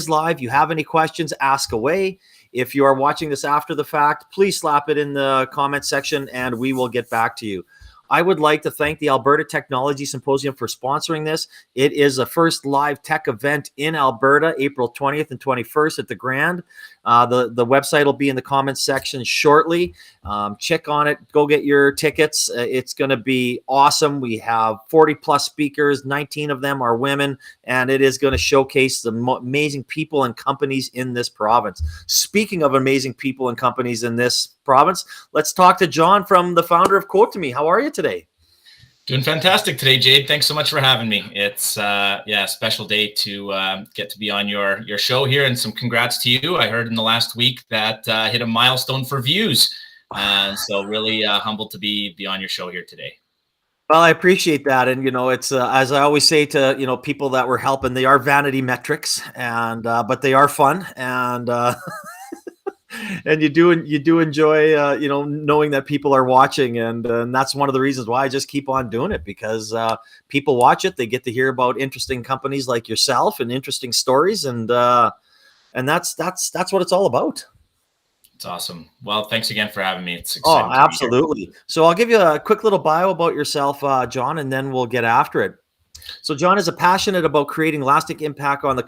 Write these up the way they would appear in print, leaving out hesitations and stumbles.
live. You have any questions, ask away. If you are watching this after the fact, please slap it in the comment section and we will get back to you. I would like to thank the Alberta Technology Symposium for sponsoring this. It is the first live tech event in Alberta, April 20th and 21st at the Grand. The website will be in the comments section shortly. Check on it. Go get your tickets. It's going to be awesome. We have 40 plus speakers. 19 of them are women, and it is going to showcase the amazing people and companies in this province. Speaking of amazing people and companies in this province, let's talk to John, from the founder of QuoteToMe. How are you today? Doing fantastic today, Jade. Thanks so much for having me. It's a special day to get to be on your show here, and some congrats to you. I heard in the last week that hit a milestone for views, so really humbled to be on your show here today. Well, I appreciate that, and it's as I always say to people that we're helping, they are vanity metrics, and but they are fun, and and you do enjoy knowing that people are watching, and that's one of the reasons why I just keep on doing it, because people watch it, they get to hear about interesting companies like yourself and interesting stories, and that's what it's all about. It's awesome. Well, thanks again for having me. It's exciting. Oh, absolutely. So I'll give you a quick little bio about yourself, John, and then we'll get after it. So John is passionate about creating lasting impact on the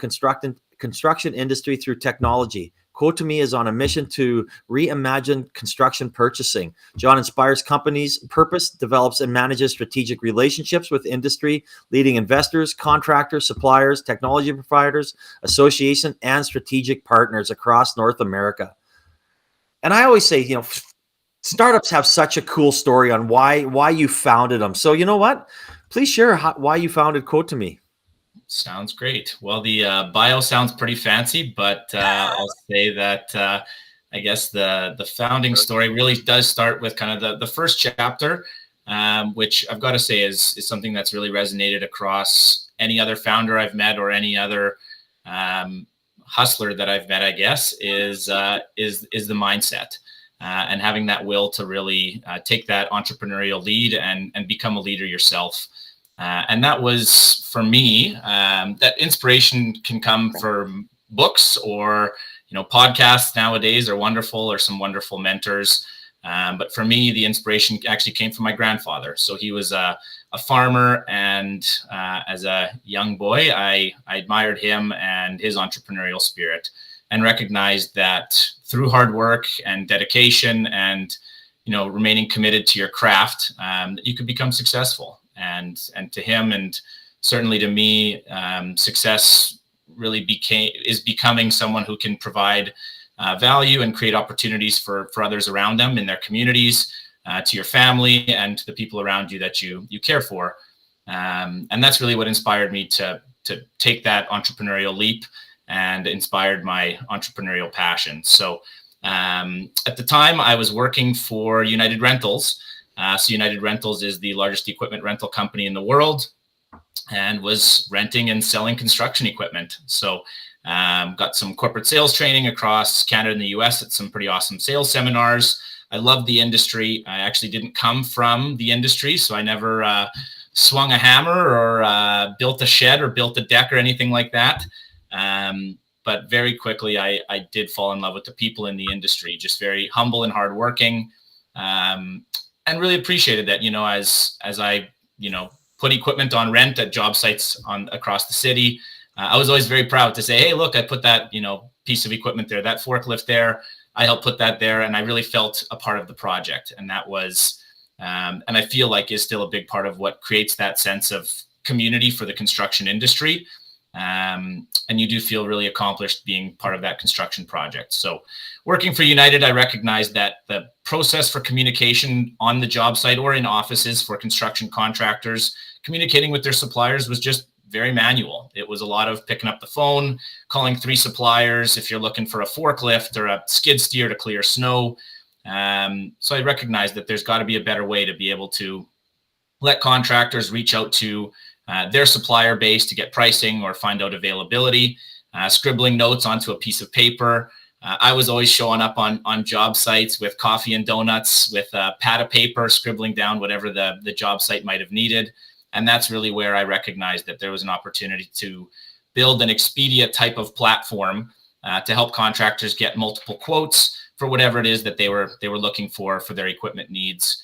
construction industry through technology. QuoteToMe is on a mission to reimagine construction purchasing. John inspires companies, purpose, develops and manages strategic relationships with industry, leading investors, contractors, suppliers, technology providers, association, and strategic partners across North America. And I always say, startups have such a cool story on why you founded them. So you know what? Please share why you founded QuoteToMe. Sounds great. Well, the bio sounds pretty fancy, but I'll say that I guess the founding story really does start with kind of the first chapter, which I've got to say is something that's really resonated across any other founder I've met, or any other hustler that I've met, I guess, is the mindset, and having that will to really take that entrepreneurial lead and become a leader yourself. And that was, for me, that inspiration can come from books, or, podcasts nowadays are wonderful, or some wonderful mentors. But for me, the inspiration actually came from my grandfather. So he was a farmer, and as a young boy, I admired him and his entrepreneurial spirit, and recognized that through hard work and dedication and, remaining committed to your craft, that you could become successful. And to him, and certainly to me, success really is becoming someone who can provide value and create opportunities for others around them in their communities, to your family, and to the people around you that you care for. And that's really what inspired me to take that entrepreneurial leap, and inspired my entrepreneurial passion. So at the time, I was working for United Rentals. So United Rentals is the largest equipment rental company in the world, and was renting and selling construction equipment. So got some corporate sales training across Canada and the US at some pretty awesome sales seminars. I loved the industry. I actually didn't come from the industry, so I never swung a hammer, or built a shed, or built a deck, or anything like that. But very quickly, I did fall in love with the people in the industry, just very humble and hardworking. And really appreciated that, as I, put equipment on rent at job sites across the city. I was always very proud to say, hey, look, I put that, piece of equipment there, that forklift there. I helped put that there, and I really felt a part of the project. And that was, and I feel like is still a big part of what creates that sense of community for the construction industry. And you do feel really accomplished being part of that construction project. So working for United, I recognized that the process for communication on the job site, or in offices for construction contractors, communicating with their suppliers was just very manual. It was a lot of picking up the phone, calling 3 suppliers if you're looking for a forklift or a skid steer to clear snow. So I recognized that there's got to be a better way to be able to let contractors reach out to their supplier base to get pricing or find out availability, scribbling notes onto a piece of paper. I was always showing up on job sites with coffee and donuts, with a pad of paper, scribbling down whatever the job site might have needed. And that's really where I recognized that there was an opportunity to build an Expedia type of platform to help contractors get multiple quotes for whatever it is that they were looking for their equipment needs.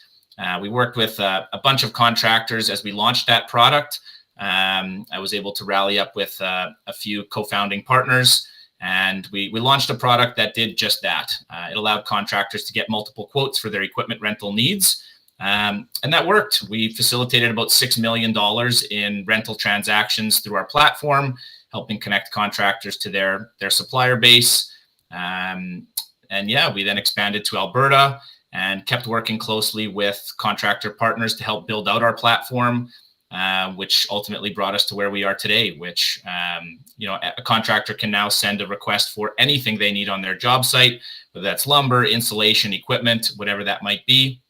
We worked with a bunch of contractors as we launched that product. I was able to rally up with a few co-founding partners, and we launched a product that did just that. It allowed contractors to get multiple quotes for their equipment rental needs. And that worked. We facilitated about $6 million in rental transactions through our platform, helping connect contractors to their supplier base. And yeah, we then expanded to Alberta and kept working closely with contractor partners to help build out our platform, which ultimately brought us to where we are today, which, a contractor can now send a request for anything they need on their job site, whether that's lumber, insulation, equipment, whatever that might be,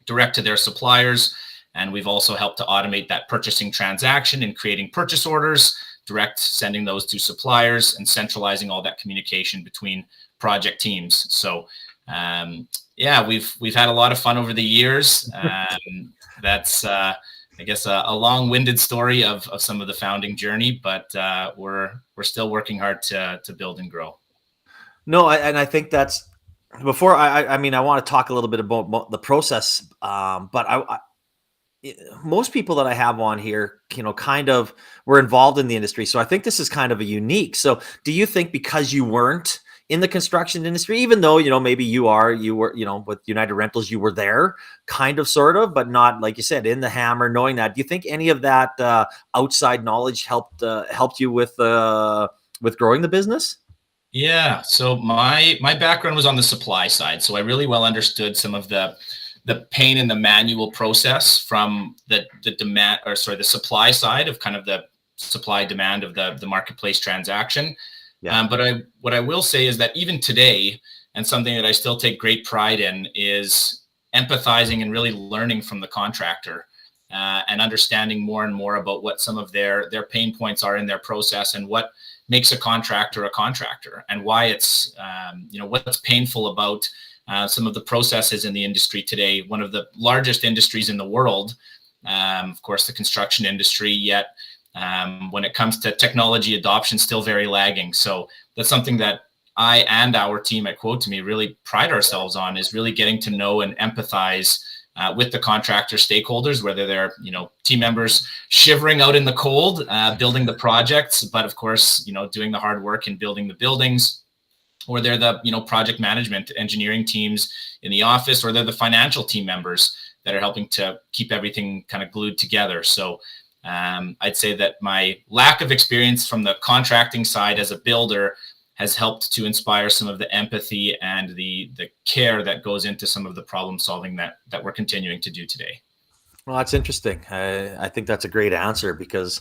direct to their suppliers. And we've also helped to automate that purchasing transaction and creating purchase orders, direct sending those to suppliers, and centralizing all that communication between project teams. So we've had a lot of fun over the years. That's I guess a long-winded story of some of the founding journey, but we're still working hard to build and grow. No, and I think that's before I want to talk a little bit about the process, but most people that I have on here, kind of were involved in the industry. So I think this is kind of a unique. So do you think because you weren't in the construction industry, even though, maybe you were, with United Rentals, you were there kind of, sort of, but not, like you said, in the hammer, knowing that, do you think any of that outside knowledge helped you with growing the business? Yeah. So my background was on the supply side. So I really well understood some of the pain in the manual process from the supply side of kind of the supply demand of the marketplace transaction. Yeah. But what I will say is that even today, and something that I still take great pride in, is empathizing and really learning from the contractor and understanding more and more about what some of their pain points are in their process and what makes a contractor, and why it's, what's painful about some of the processes in the industry today. One of the largest industries in the world, of course, the construction industry, yet when it comes to technology adoption, still very lagging. So that's something that I and our team at QuoteToMe really pride ourselves on, is really getting to know and empathize with the contractor stakeholders, whether they're, team members shivering out in the cold, building the projects, but of course, doing the hard work in building the buildings, or they're the, project management engineering teams in the office, or they're the financial team members that are helping to keep everything kind of glued together. So I'd say that my lack of experience from the contracting side as a builder has helped to inspire some of the empathy and the care that goes into some of the problem solving that we're continuing to do today. Well, that's interesting. I think that's a great answer, because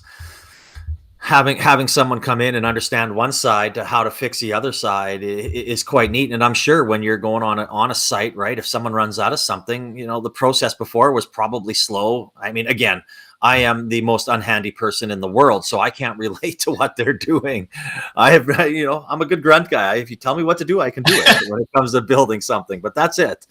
having someone come in and understand one side to how to fix the other side is quite neat. And I'm sure when you're going on a site, right, if someone runs out of something, the process before was probably slow. I mean, again, I am the most unhandy person in the world, so I can't relate to what they're doing. I'm a good grunt guy. If you tell me what to do, I can do it when it comes to building something, but that's it.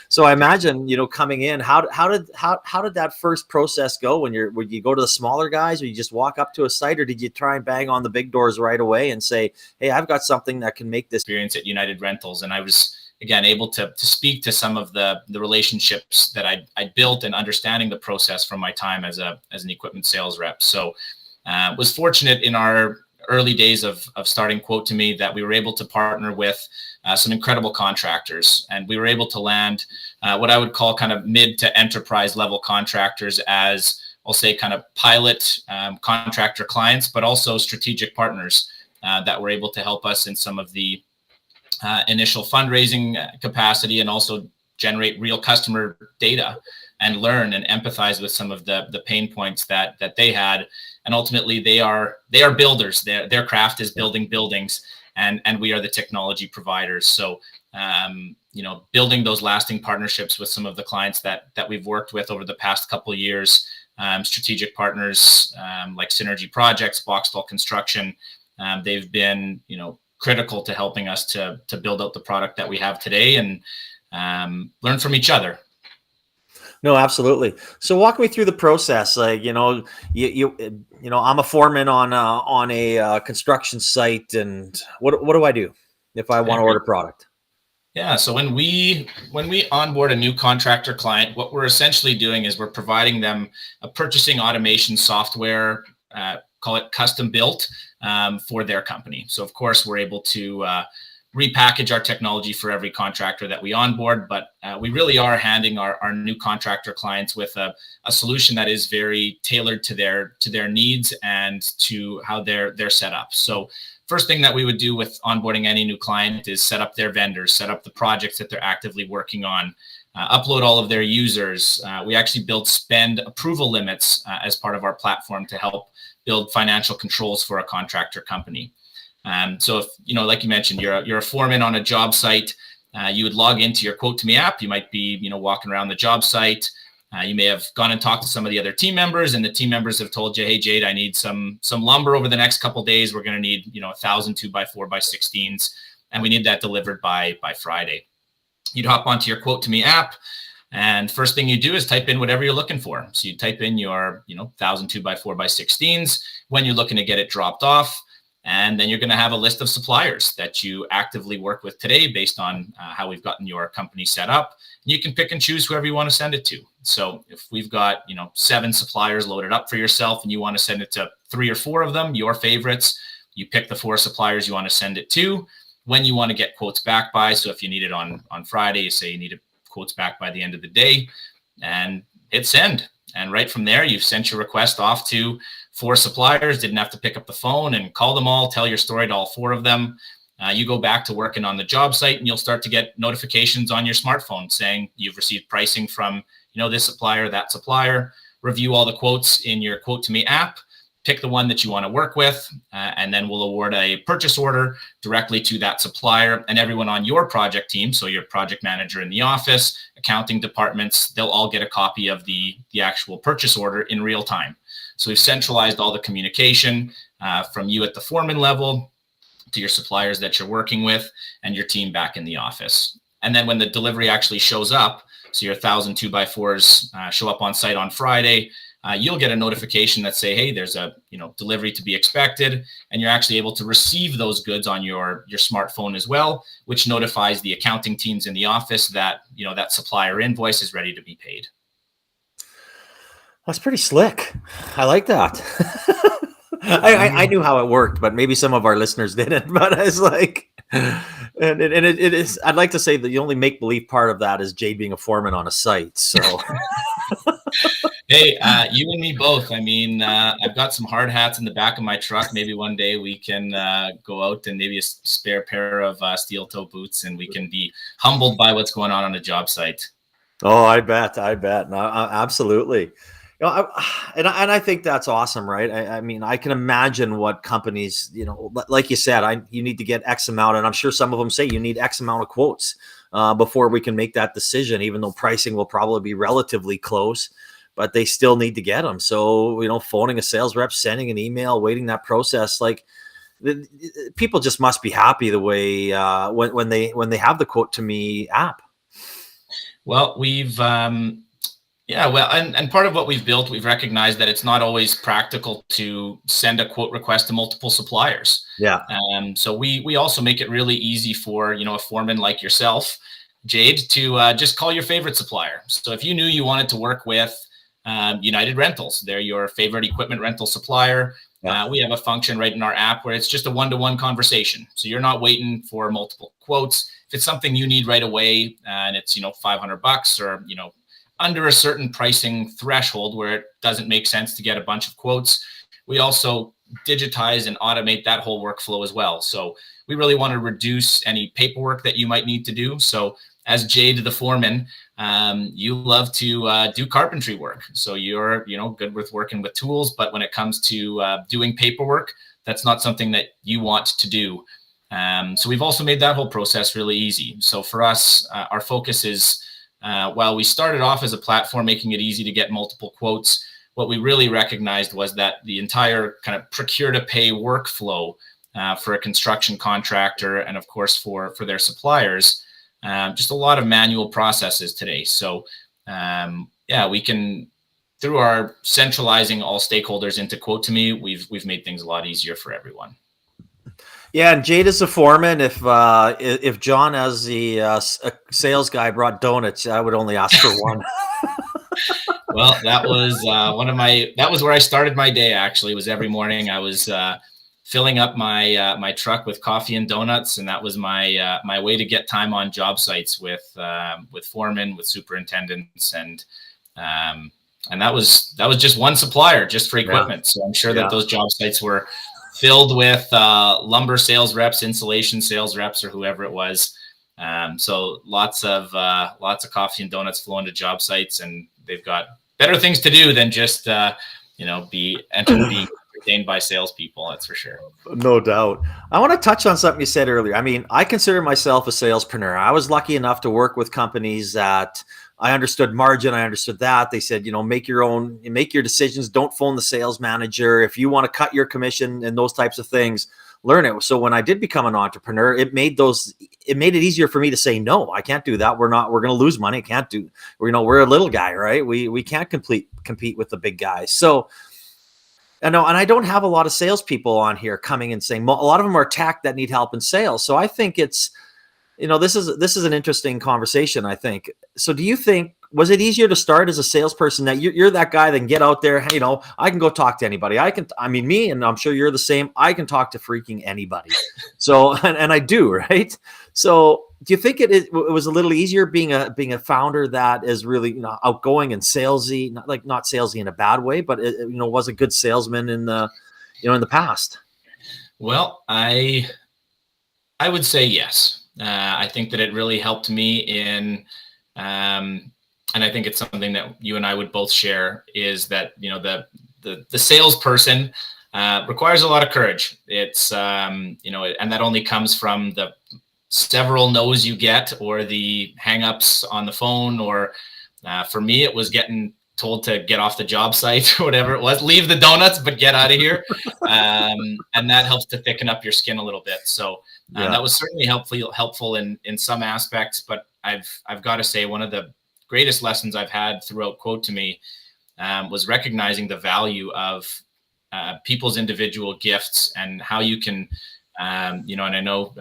So I imagine, coming in, how did that first process go when you go to the smaller guys, or you just walk up to a site, or did you try and bang on the big doors right away and say, hey, I've got something that can make this experience at United Rentals? And I was, again, able to speak to some of the relationships that I built, and understanding the process from my time as an equipment sales rep. So was fortunate in our early days of starting QuoteToMe that we were able to partner with some incredible contractors, and we were able to land what I would call kind of mid to enterprise level contractors as, I'll say, kind of pilot contractor clients, but also strategic partners that were able to help us in some of the initial fundraising capacity, and also generate real customer data and learn and empathize with some of the pain points that they had. And ultimately they are builders. Their craft is building buildings, and we are the technology providers. So, building those lasting partnerships with some of the clients that we've worked with over the past couple of years, strategic partners like Synergy Projects, Boxstall Construction, they've been, critical to helping us to build out the product that we have today, and learn from each other. No, absolutely. So walk me through the process. Like, I'm a foreman on a construction site, and what do I do if I want to order product? Yeah, so when we onboard a new contractor client, what we're essentially doing is we're providing them a purchasing automation software, call it custom built, for their company. So of course we're able to repackage our technology for every contractor that we onboard, but we really are handing our new contractor clients with a solution that is very tailored to their needs and to how they're set up. So first thing that we would do with onboarding any new client is set up their vendors, set up the projects that they're actively working on, upload all of their users. We actually build spend approval limits as part of our platform to help build financial controls for a contractor company. So if, like you mentioned, you're a foreman on a job site, you would log into your QuoteToMe app. You might be, walking around the job site. You may have gone and talked to some of the other team members, and the team members have told you, "Hey, Jade, I need some lumber over the next couple of days. We're going to need 1,000 2x4x16s, and we need that delivered by Friday." You'd hop onto your QuoteToMe app, and first thing you do is type in whatever you're looking for. So you type in your 1,000 2x4x16s when you're looking to get it dropped off. And then you're going to have a list of suppliers that you actively work with today based on how we've gotten your company set up. And you can pick and choose whoever you want to send it to. So if we've got 7 suppliers loaded up for yourself and you want to send it to 3 or 4 of them, your favorites, you pick the 4 suppliers you want to send it to, when you want to get quotes back by. So if you need it on Friday, you say you need quotes back by the end of the day, and hit send. And right from there, you've sent your request off to 4 suppliers, didn't have to pick up the phone and call them all, tell your story to all 4 of them. You go back to working on the job site, and you'll start to get notifications on your smartphone saying you've received pricing from, this supplier, that supplier. Review all the quotes in your QuoteToMe app, pick the one that you want to work with, and then we'll award a purchase order directly to that supplier. And everyone on your project team, so your project manager in the office, accounting departments, they'll all get a copy of the actual purchase order in real time. So we've centralized all the communication from you at the foreman level to your suppliers that you're working with and your team back in the office. And then when the delivery actually shows up, so your 1,000 2x4s show up on site on Friday, you'll get a notification that say, hey, there's a delivery to be expected, and you're actually able to receive those goods on your smartphone as well, which notifies the accounting teams in the office that that supplier invoice is ready to be paid. That's pretty slick. I like that. I knew how it worked, but maybe some of our listeners didn't. But it's like, and it is. I'd like to say that the only make believe part of that is Jade being a foreman on a site. So, hey, you and me both. I mean, I've got some hard hats in the back of my truck. Maybe one day we can go out and maybe a spare pair of steel toe boots, and we can be humbled by what's going on a job site. Oh, I bet. No, absolutely. And I think that's awesome, right? I mean, I can imagine what companies, like you said, you need to get X amount, and I'm sure some of them say you need X amount of quotes before we can make that decision, even though pricing will probably be relatively close, but they still need to get them. So, phoning a sales rep, sending an email, waiting that process, like people just must be happy the way when they have the QuoteToMe app. Well, we've and part of what we've built, we've recognized that it's not always practical to send a quote request to multiple suppliers. Yeah. So we also make it really easy for, a foreman like yourself, Jade, to just call your favorite supplier. So if you knew you wanted to work with United Rentals, they're your favorite equipment rental supplier. Yeah. We have a function right in our app where it's just a one-to-one conversation. So you're not waiting for multiple quotes. If it's something you need right away and it's, $500 or, under a certain pricing threshold where it doesn't make sense to get a bunch of quotes, we also digitize and automate that whole workflow as well. So we really want to reduce any paperwork that you might need to do. So as Jade, the foreman, you love to do carpentry work. So you're, good with working with tools, but when it comes to doing paperwork, that's not something that you want to do. So we've also made that whole process really easy. So for us, our focus is, while we started off as a platform making it easy to get multiple quotes, what we really recognized was that the entire kind of procure to pay workflow for a construction contractor and of course for their suppliers, just a lot of manual processes today. So yeah, we can, through our centralizing all stakeholders into QuoteToMe, we've made things a lot easier for everyone. Yeah, and Jade is the foreman. If John, as the sales guy, brought donuts, I would only ask for one. Well, that was that was where I started my day. Actually, was every morning I was filling up my truck with coffee and donuts, and that was my my way to get time on job sites with foremen, with superintendents, and that was just one supplier just for equipment. So I'm sure that those job sites were filled with lumber sales reps, insulation sales reps, or whoever it was. So lots of coffee and donuts flowing to job sites, and they've got better things to do than just being entertained by salespeople. That's for sure. No doubt. I want to touch on something you said earlier. I mean, I consider myself a salespreneur. I was lucky enough to work with companies that I understood margin. I understood that. They said, make your decisions. Don't phone the sales manager. If you want to cut your commission and those types of things, learn it. So when I did become an entrepreneur, it made it easier for me to say, no, I can't do that. We're going to lose money. Can't do, we're a little guy, right? We can't compete with the big guys. So, and I don't have a lot of salespeople on here coming and saying, a lot of them are tech that need help in sales. So I think it's, this is an interesting conversation, I think. So do you think, was it easier to start as a salesperson that you're that guy that can get out there, I can go talk to anybody. Me, and I'm sure you're the same. I can talk to freaking anybody. So, and I do, right? So do you think it was a little easier being a founder that is really, outgoing and salesy, not salesy in a bad way, but was a good salesman in the past? Well, I would say yes. I think that it really helped me in, and I think it's something that you and I would both share, is that, the salesperson requires a lot of courage. It's, and that only comes from the several no's you get, or the hangups on the phone, or for me, it was getting told to get off the job site or whatever it was, leave the donuts, but get out of here. And that helps to thicken up your skin a little bit. So that was certainly helpful in some aspects, but I've got to say, one of the greatest lessons I've had throughout QuoteToMe was recognizing the value of people's individual gifts, and how you can, and I know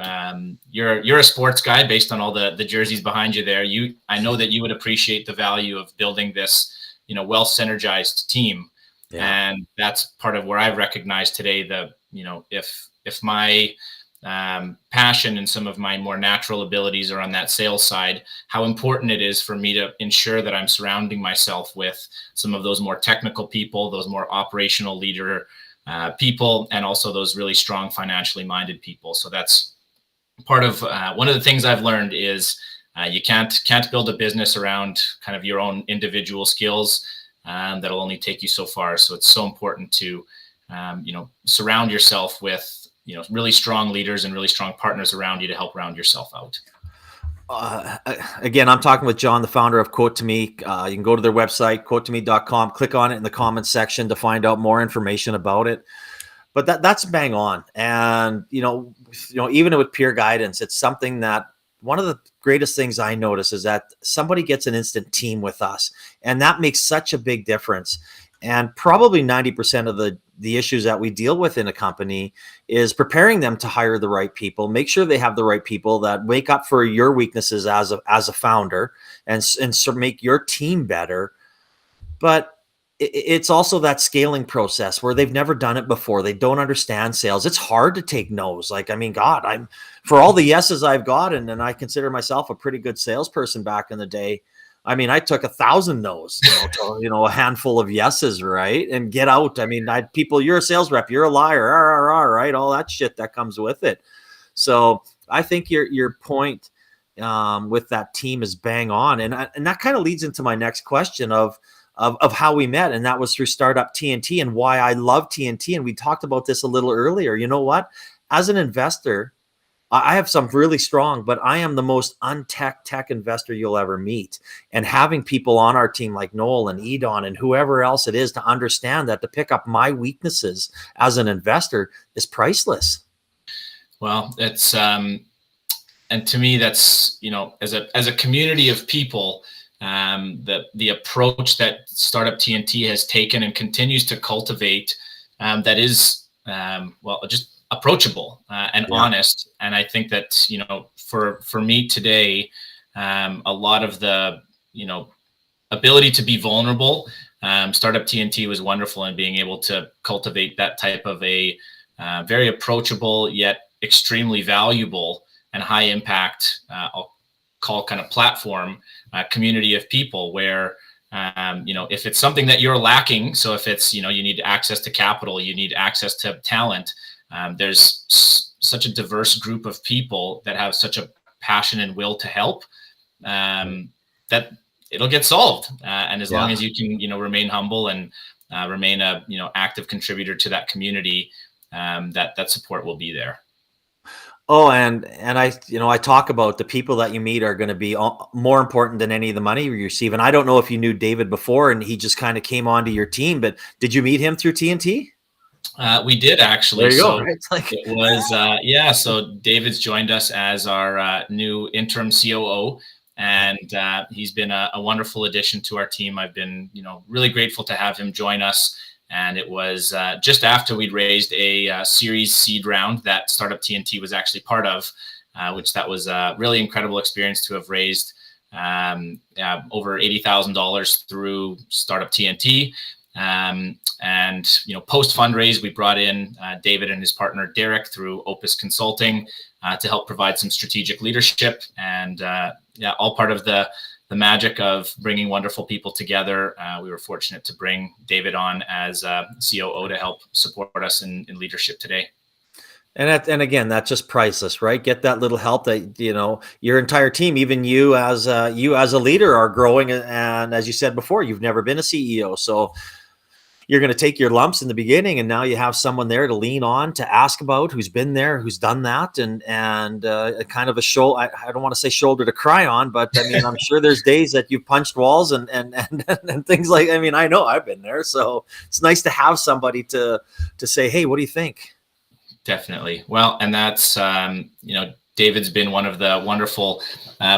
you're a sports guy based on all the jerseys behind you there. I know that you would appreciate the value of building this, well synergized team. Yeah. And that's part of where I've recognized today that, if my passion and some of my more natural abilities are on that sales side, how important it is for me to ensure that I'm surrounding myself with some of those more technical people, those more operational leader people, and also those really strong financially minded people. So that's part of one of the things I've learned is you can't build a business around kind of your own individual skills. That'll only take you so far. So it's so important to surround yourself with really strong leaders and really strong partners around you to help round yourself out. Again, I'm talking with John, the founder of QuoteToMe. You can go to their website, QuoteToMe.com, click on it in the comments section to find out more information about it. But that's bang on. And, even with peer guidance, it's something that one of the greatest things I notice is that somebody gets an instant team with us, and that makes such a big difference. And probably 90% of the issues that we deal with in a company is preparing them to hire the right people, make sure they have the right people that wake up for your weaknesses as a founder, and so make your team better. But it's also that scaling process where they've never done it before. They don't understand sales. It's hard to take no's. God, for all the yeses I've gotten, and I consider myself a pretty good salesperson back in the day. I took 1,000 no's, to, a handful of yeses, right? And get out. People, you're a sales rep, you're a liar, right? All that shit that comes with it. So I think your point with that team is bang on. And that kind of leads into my next question of how we met. And that was through Startup TNT, and why I love TNT. And we talked about this a little earlier. You know what? As an investor, I have some really strong, but I am the most tech investor you'll ever meet. And having people on our team like Noel and Edon and whoever else it is to understand that, to pick up my weaknesses as an investor, is priceless. Well, it's and to me, that's, as a community of people, the approach that Startup TNT has taken and continues to cultivate that is just approachable and honest. And I think that for me today, a lot of the ability to be vulnerable. Startup TNT was wonderful in being able to cultivate that type of a very approachable yet extremely valuable and high impact, I'll call kind of platform community of people where, if it's something that you're lacking, so if it's, you need access to capital, you need access to talent, there's such a diverse group of people that have such a passion and will to help that it'll get solved. And as long as you can, remain humble and remain a, active contributor to that community, that support will be there. Oh, and I talk about the people that you meet are going to be more important than any of the money you receive. And I don't know if you knew David before and he just kind of came onto your team, but did you meet him through TNT? We did actually. There you go. Right? It was, so David's joined us as our new interim COO. And he's been a wonderful addition to our team. I've been, really grateful to have him join us. And it was just after we'd raised a Series seed round that Startup TNT was actually part of, which that was a really incredible experience to have raised over $80,000 through Startup TNT. And post fundraise, we brought in David and his partner Derek through Opus Consulting to help provide some strategic leadership, and all part of the magic of bringing wonderful people together. We were fortunate to bring David on as COO to help support us in leadership today. And again, that's just priceless, right? Get that little help that, your entire team, even you as a leader, are growing. And as you said before, you've never been a CEO. So you're going to take your lumps in the beginning, and now you have someone there to lean on, to ask about, who's been there, who's done that, and kind of a shoulder. I don't want to say shoulder to cry on, but I mean, I'm sure there's days that you punched walls and things like. I mean, I know I've been there, so it's nice to have somebody to say, hey, what do you think? Definitely. Well, and that's David's been one of the wonderful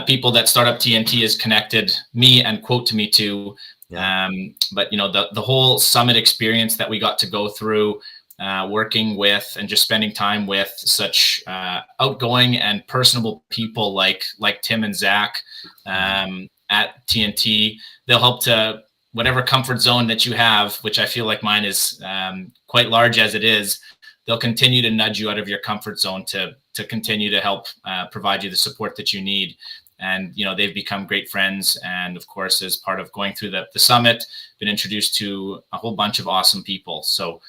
people that Startup TNT has connected me and QuoteToMe to. But the whole summit experience that we got to go through, working with and just spending time with such outgoing and personable people like Tim and Zach at TNT, they'll help to whatever comfort zone that you have, which I feel like mine is quite large as it is. They'll continue to nudge you out of your comfort zone to continue to help provide you the support that you need. And, they've become great friends. And of course, as part of going through the summit, been introduced to a whole bunch of awesome people. So,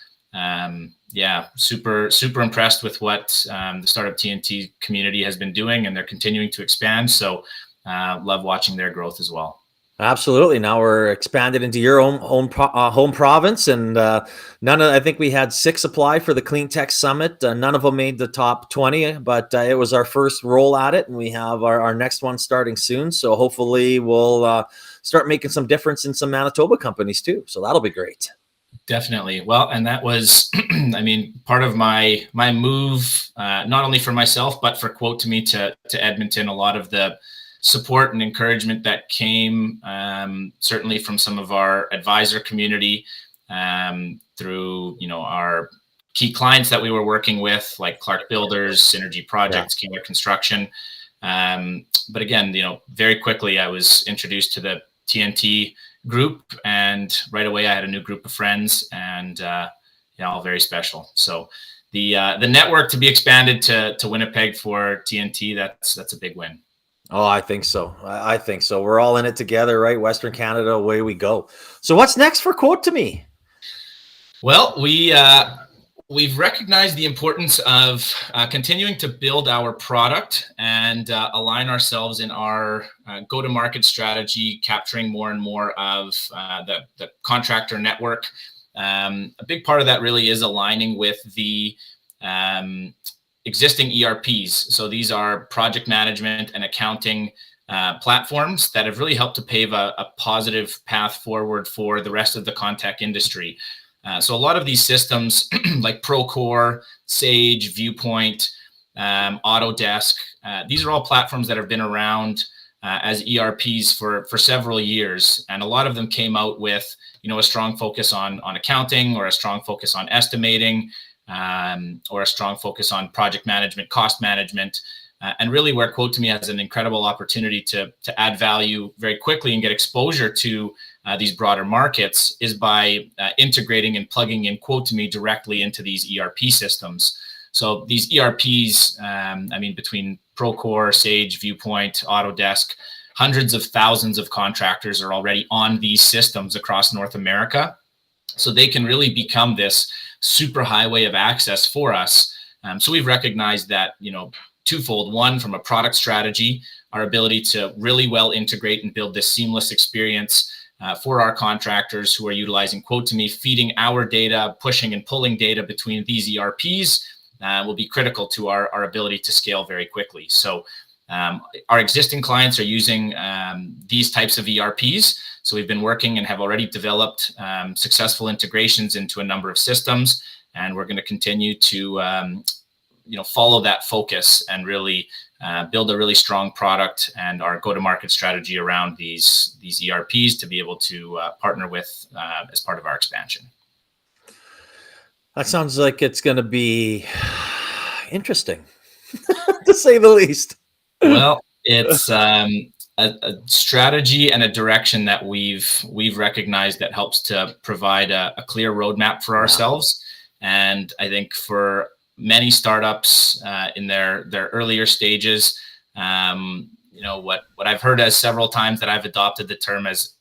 super, super impressed with what the Startup TNT community has been doing, and they're continuing to expand. So love watching their growth as well. Absolutely. Now we're expanded into your own home province, and I think we had 6 apply for the Clean Tech Summit. None of them made the top 20, but it was our first roll at it, and we have our next one starting soon. So hopefully we'll start making some difference in some Manitoba companies too. So that'll be great. Definitely. Well, and that was, part of my move, not only for myself, but for QuoteToMe to Edmonton. A lot of the support and encouragement that came certainly from some of our advisor community through our key clients that we were working with, like Clark Builders, Synergy Projects, Keeler Construction. But again, very quickly I was introduced to the TNT group, and right away I had a new group of friends, and all very special. So the network to be expanded to Winnipeg for TNT, that's a big win. Oh, I think so. I think so. We're all in it together, right? Western Canada, away we go. So what's next for QuoteToMe? Well, we've recognized the importance of continuing to build our product and align ourselves in our go-to-market strategy, capturing more and more of the contractor network. A big part of that really is aligning with the existing ERPs. So these are project management and accounting platforms that have really helped to pave a positive path forward for the rest of the contact industry. So a lot of these systems like Procore, Sage, Viewpoint, Autodesk, these are all platforms that have been around as ERPs for several years, and a lot of them came out with a strong focus on accounting, or a strong focus on estimating, or a strong focus on project management, cost management. And really where QuoteToMe has an incredible opportunity to add value very quickly and get exposure to these broader markets is by integrating and plugging in QuoteToMe directly into these ERP systems. So these ERPs, between Procore, Sage, Viewpoint, Autodesk, hundreds of thousands of contractors are already on these systems across North America. So they can really become this super highway of access for us. So we've recognized that, twofold. One, from a product strategy, our ability to really well integrate and build this seamless experience for our contractors who are utilizing QuoteToMe, feeding our data, pushing and pulling data between these ERPs will be critical to our ability to scale very quickly. So our existing clients are using these types of ERPs. So we've been working and have already developed successful integrations into a number of systems, and we're going to continue to follow that focus and really build a really strong product and our go-to-market strategy around these ERPs to be able to partner with as part of our expansion. That sounds like it's going to be interesting, to say the least. Well, it's a strategy and a direction that we've recognized that helps to provide a clear roadmap for ourselves. And I think for many startups in their earlier stages, what I've heard as several times that I've adopted the term as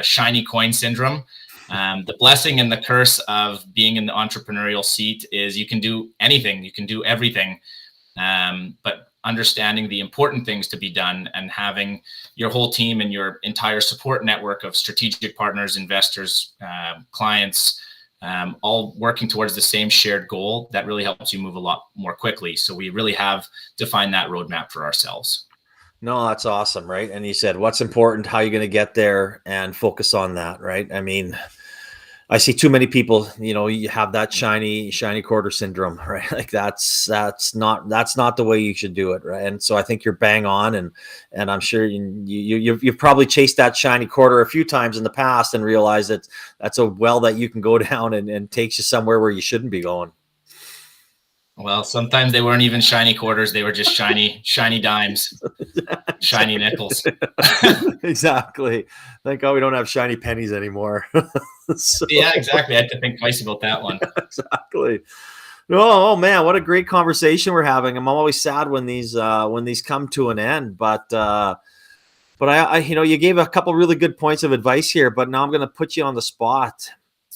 shiny coin syndrome. The blessing and the curse of being in the entrepreneurial seat is you can do anything, you can do everything, but understanding the important things to be done and having your whole team and your entire support network of strategic partners, investors, clients, all working towards the same shared goal, that really helps you move a lot more quickly. So we really have defined that roadmap for ourselves. No, that's awesome, right? And you said what's important, how you're going to get there, and focus on that, right? I mean, I see too many people, you have that shiny quarter syndrome, right? Like that's not the way you should do it, right? And so I think you're bang on, and I'm sure you've probably chased that shiny quarter a few times in the past and realized that that's a well that you can go down and takes you somewhere where you shouldn't be going. Well, sometimes they weren't even shiny quarters; they were just shiny dimes, shiny nickels. Exactly. Thank God we don't have shiny pennies anymore. So, yeah, exactly. I had to think twice about that one. Exactly. Oh man, what a great conversation we're having. I'm always sad when these come to an end, but I you gave a couple really good points of advice here, but now I'm going to put you on the spot.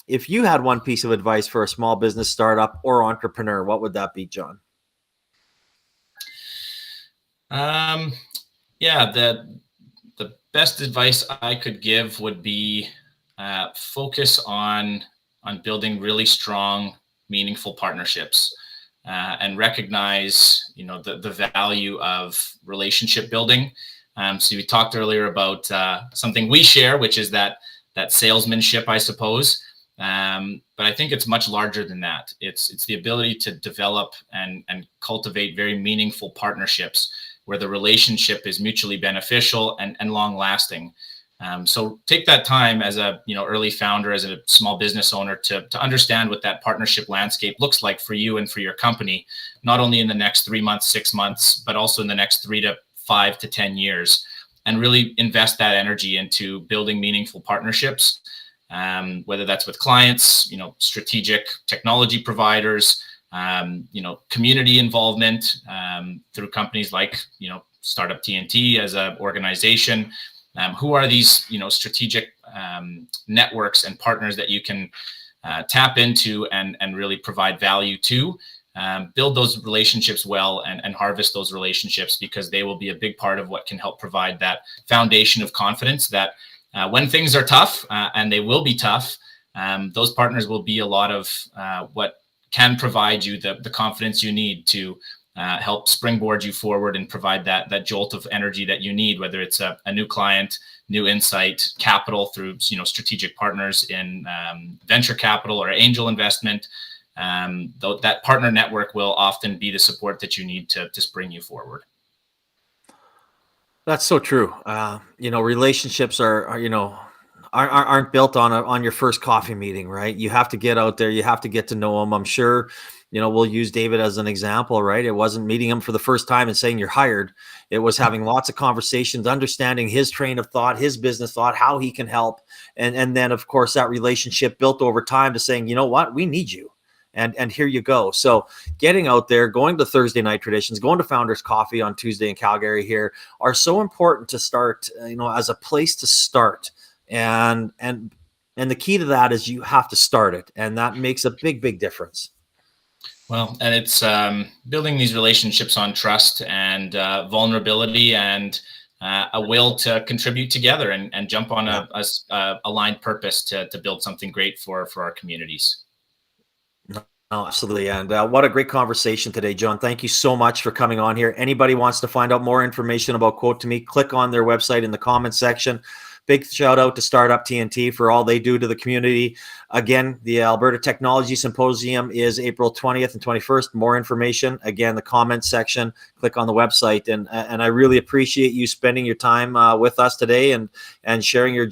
If you had one piece of advice for a small business startup or entrepreneur, what would that be, John? The best advice I could give would be focus on building really strong, meaningful partnerships, and recognize the value of relationship building. So we talked earlier about something we share, which is that salesmanship, I suppose. But I think it's much larger than that. It's the ability to develop and cultivate very meaningful partnerships where the relationship is mutually beneficial and long lasting. So take that time as a early founder, as a small business owner, to understand what that partnership landscape looks like for you and for your company, not only in the next 3 months, 6 months, but also in the next 3 to 5 to 10 years, and really invest that energy into building meaningful partnerships. Whether that's with clients, strategic technology providers, community involvement through companies like, Startup TNT as an organization. Who are these, strategic networks and partners that you can tap into and really provide value to? Build those relationships well and harvest those relationships, because they will be a big part of what can help provide that foundation of confidence that when things are tough, and they will be tough, those partners will be a lot of what can provide you the confidence you need to help springboard you forward and provide that jolt of energy that you need, whether it's a new client, new insight, capital through strategic partners in venture capital or angel investment. Though that partner network will often be the support that you need to spring you forward. That's so true. Relationships aren't built on your first coffee meeting, right? You have to get out there. You have to get to know them. I'm sure, we'll use David as an example, right? It wasn't meeting him for the first time and saying you're hired. It was having lots of conversations, understanding his train of thought, his business thought, how he can help, and then of course that relationship built over time to saying, you know what, we need you. And here you go. So getting out there, going to Thursday night traditions, going to Founders Coffee on Tuesday in Calgary here are so important to start, as a place to start. And the key to that is you have to start it. And that makes a big difference. Well, and it's building these relationships on trust and vulnerability and a will to contribute together and jump on a aligned purpose to build something great for our communities. Oh, absolutely. And what a great conversation today, John. Thank you so much for coming on here. Anybody wants to find out more information about QuoteToMe, click on their website in the comments section. Big shout out to Startup TNT for all they do to the community. Again, the Alberta Technology Symposium is April 20th and 21st. More information, again, the comments section, click on the website. And I really appreciate you spending your time with us today and sharing your